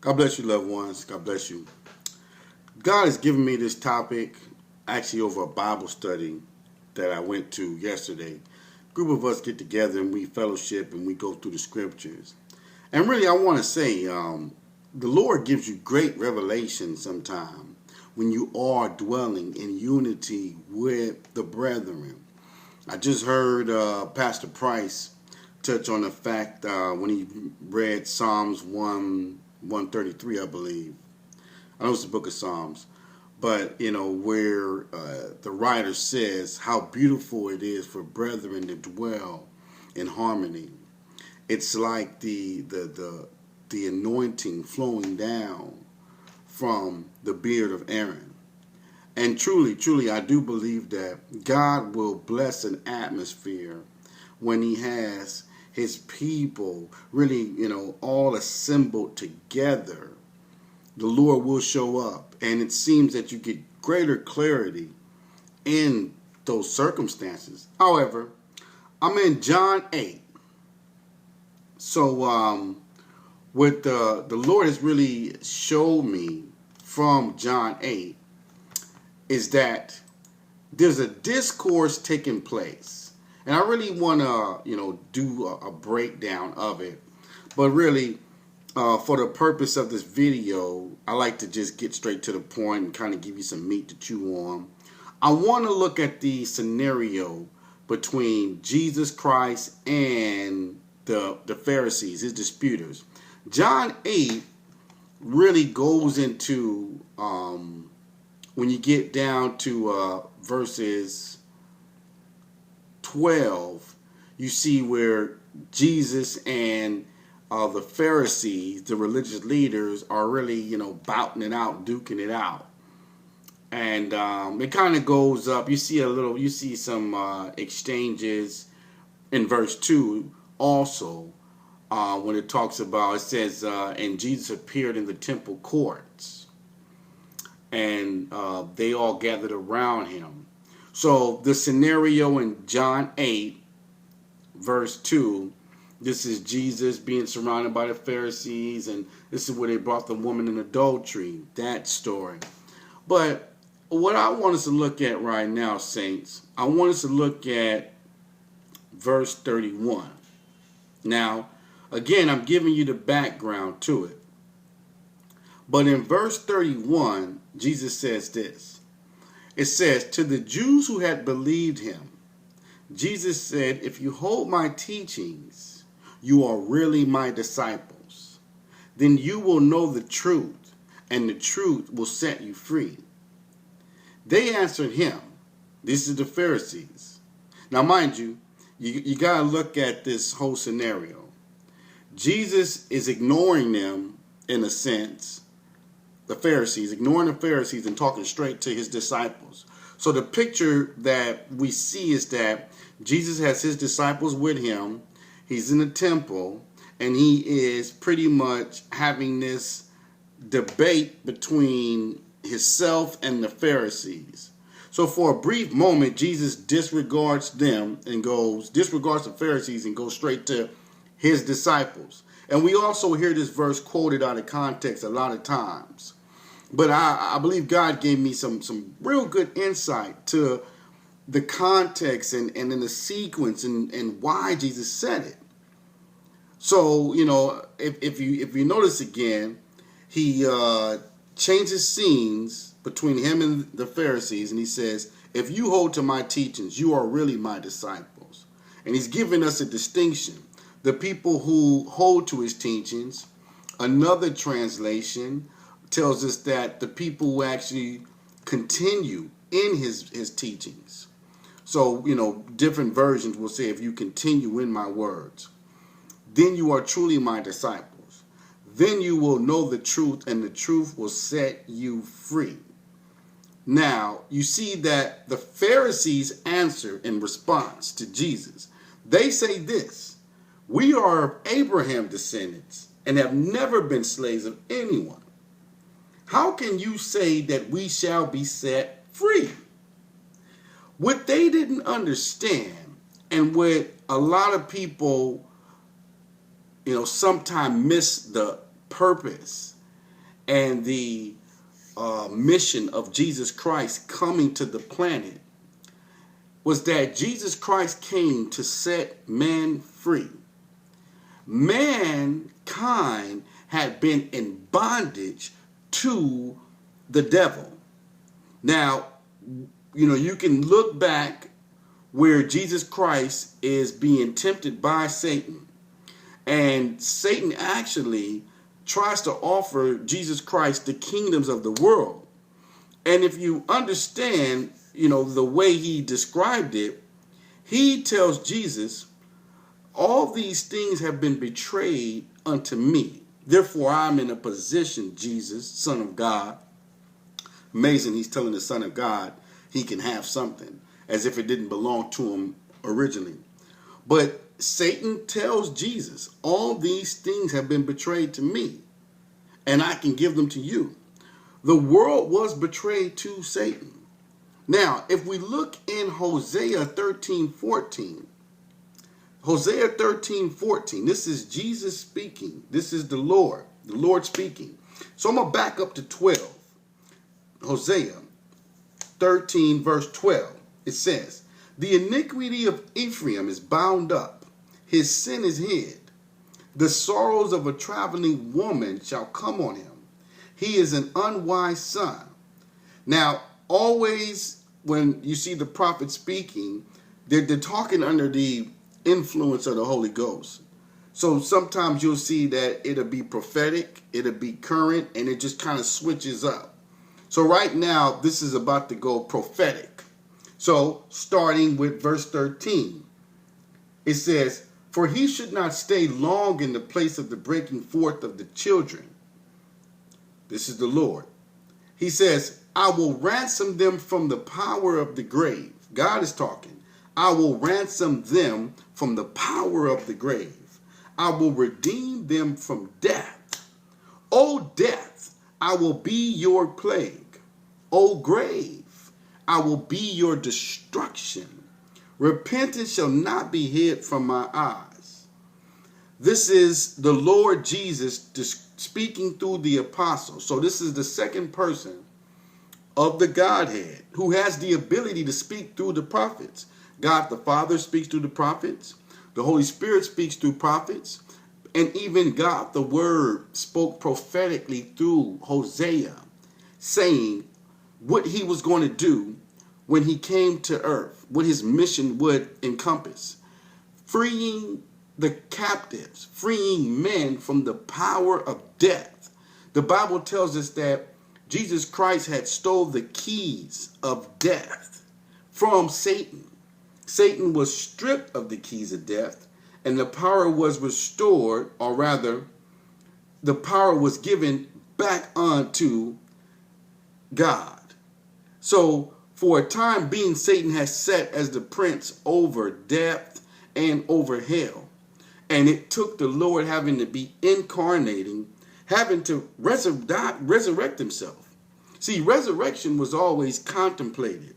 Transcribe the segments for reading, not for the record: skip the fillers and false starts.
God bless you, loved ones. God bless you. God has given me this topic actually over a Bible study that I went to yesterday. A group of us get together and we fellowship and we go through the scriptures. And really, I want to say the Lord gives you great revelation sometime when you are dwelling in unity with the brethren. I just heard Pastor Price touch on the fact when he read Psalms 133, I believe. I know it's the book of Psalms, but where the writer says how beautiful it is for brethren to dwell in harmony. It's like the anointing flowing down from the beard of Aaron. And truly, I do believe that God will bless an atmosphere when he has his people really, all assembled together. The Lord will show up. And it seems that you get greater clarity in those circumstances. However, I'm in John 8. So what the Lord has really showed me from John 8 is that there's a discourse taking place. And I really want to, do a breakdown of it. But really, for the purpose of this video, I like to just get straight to the point and kind of give you some meat to chew on. I want to look at the scenario between Jesus Christ and the Pharisees, his disputers. John 8 really goes into, when you get down to verses 12, you see where Jesus and the Pharisees, the religious leaders, are really, bouting it out, duking it out. And it kind of goes up. You see some exchanges in verse 2 also when it talks about, it says, and Jesus appeared in the temple courts. And they all gathered around him. So the scenario in John 8, verse 2, this is Jesus being surrounded by the Pharisees, and this is where they brought the woman in adultery, that story. But what I want us to look at right now, saints, I want us to look at verse 31. Now, again, I'm giving you the background to it. But in verse 31, Jesus says this. It says, to the Jews who had believed him, Jesus said, if you hold my teachings, you are really my disciples. Then you will know the truth, and the truth will set you free. They answered him. This is the Pharisees. Now, mind you, you got to look at this whole scenario. Jesus is ignoring them, in a sense, the Pharisees, ignoring the Pharisees and talking straight to his disciples. So the picture that we see is that Jesus has his disciples with him. He's in the temple, and he is pretty much having this debate between himself and the Pharisees. So for a brief moment, Jesus disregards the Pharisees and goes straight to his disciples. And we also hear this verse quoted out of context a lot of times. But I believe God gave me some real good insight to the context and in the sequence and why Jesus said it. So, if you notice again, he changes scenes between him and the Pharisees, and he says, if you hold to my teachings, you are really my disciples. And he's giving us a distinction. The people who hold to his teachings, another translation tells us that the people who actually continue in his teachings. So, different versions will say, if you continue in my words, then you are truly my disciples. Then you will know the truth, and the truth will set you free. Now, you see that the Pharisees answer in response to Jesus. They say this, we are of Abraham's descendants and have never been slaves of anyone. How can you say that we shall be set free? What they didn't understand, and what a lot of people, sometimes miss the purpose, and the mission of Jesus Christ coming to the planet was that Jesus Christ came to set man free. Mankind had been in bondage to the devil. Now, you can look back where Jesus Christ is being tempted by Satan. And Satan actually tries to offer Jesus Christ the kingdoms of the world. And if you understand, the way he described it, he tells Jesus, all these things have been betrayed unto me. Therefore, I'm in a position, Jesus, Son of God. Amazing, he's telling the Son of God he can have something, as if it didn't belong to him originally. But Satan tells Jesus, all these things have been betrayed to me, and I can give them to you. The world was betrayed to Satan. Now, if we look in Hosea 13:14, Hosea 13:14, this is Jesus speaking. This is the Lord speaking. So I'm going to back up to 12. Hosea 13 verse 12. It says, the iniquity of Ephraim is bound up. His sin is hid. The sorrows of a traveling woman shall come on him. He is an unwise son. Now, always when you see the prophet speaking, they're talking under the influence of the Holy Ghost. So sometimes you'll see that it'll be prophetic, it'll be current, and it just kind of switches up. So right now, this is about to go prophetic. So starting with verse 13, it says, for he should not stay long in the place of the breaking forth of the children. This is the Lord. He says, I will ransom them from the power of the grave. God is talking. I will ransom them from the power of the grave. I will redeem them from death. O death, I will be your plague. O grave, I will be your destruction. Repentance shall not be hid from my eyes. This is the Lord Jesus speaking through the apostle. So this is the second person of the Godhead who has the ability to speak through the prophets. God the Father speaks through the prophets. The Holy Spirit speaks through prophets. And even God the Word spoke prophetically through Hosea, saying what he was going to do when he came to earth, what his mission would encompass. Freeing the captives, freeing men from the power of death. The Bible tells us that Jesus Christ had stole the keys of death from Satan. Satan was stripped of the keys of death, and the power was restored, or rather, the power was given back unto God. So, for a time being, Satan has sat as the prince over death and over hell. And it took the Lord having to be incarnating, having to resurrect himself. See, resurrection was always contemplated.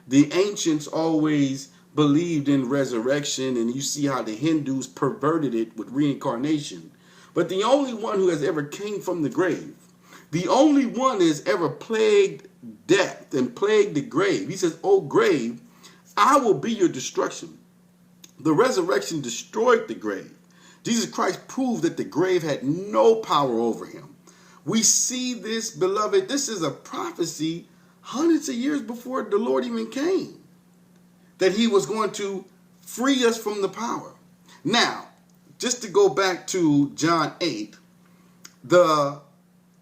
The ancients always believed in resurrection, and you see how the Hindus perverted it with reincarnation. But the only one who has ever came from the grave, the only one that has ever plagued death and plagued the grave, he says, "O grave, I will be your destruction." The resurrection destroyed the grave. Jesus Christ proved that the grave had no power over him. We see this, beloved. This is a prophecy hundreds of years before the Lord even came, that he was going to free us from the power. Now, just to go back to John 8, the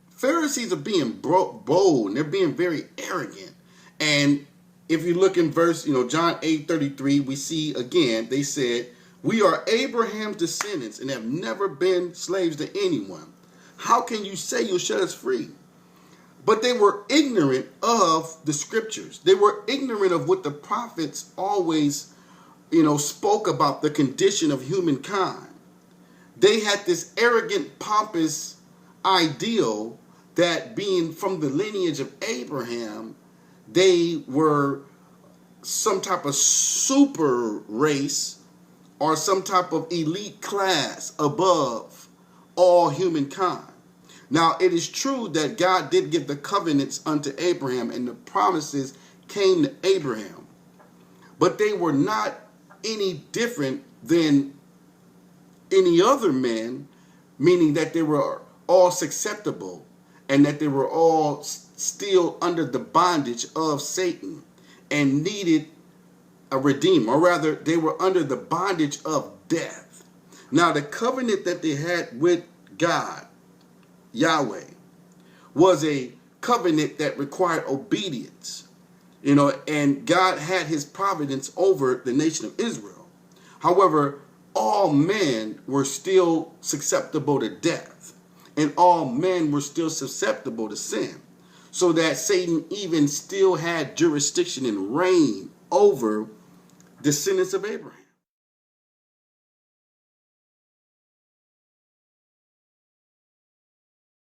Pharisees are being bold, and they're being very arrogant. And if you look in verse, John 8:33, we see again, they said, "We are Abraham's descendants and have never been slaves to anyone. How can you say you'll set us free?" But they were ignorant of the scriptures. They were ignorant of what the prophets always, spoke about the condition of humankind. They had this arrogant, pompous ideal that being from the lineage of Abraham, they were some type of super race or some type of elite class above all humankind. Now, it is true that God did give the covenants unto Abraham, and the promises came to Abraham, but they were not any different than any other man, meaning that they were all susceptible and that they were all still under the bondage of Satan and needed a redeemer, or rather they were under the bondage of death. Now, the covenant that they had with God, Yahweh, was a covenant that required obedience, and God had his providence over the nation of Israel. However, all men were still susceptible to death, and all men were still susceptible to sin, so that Satan even still had jurisdiction and reign over descendants of Abraham.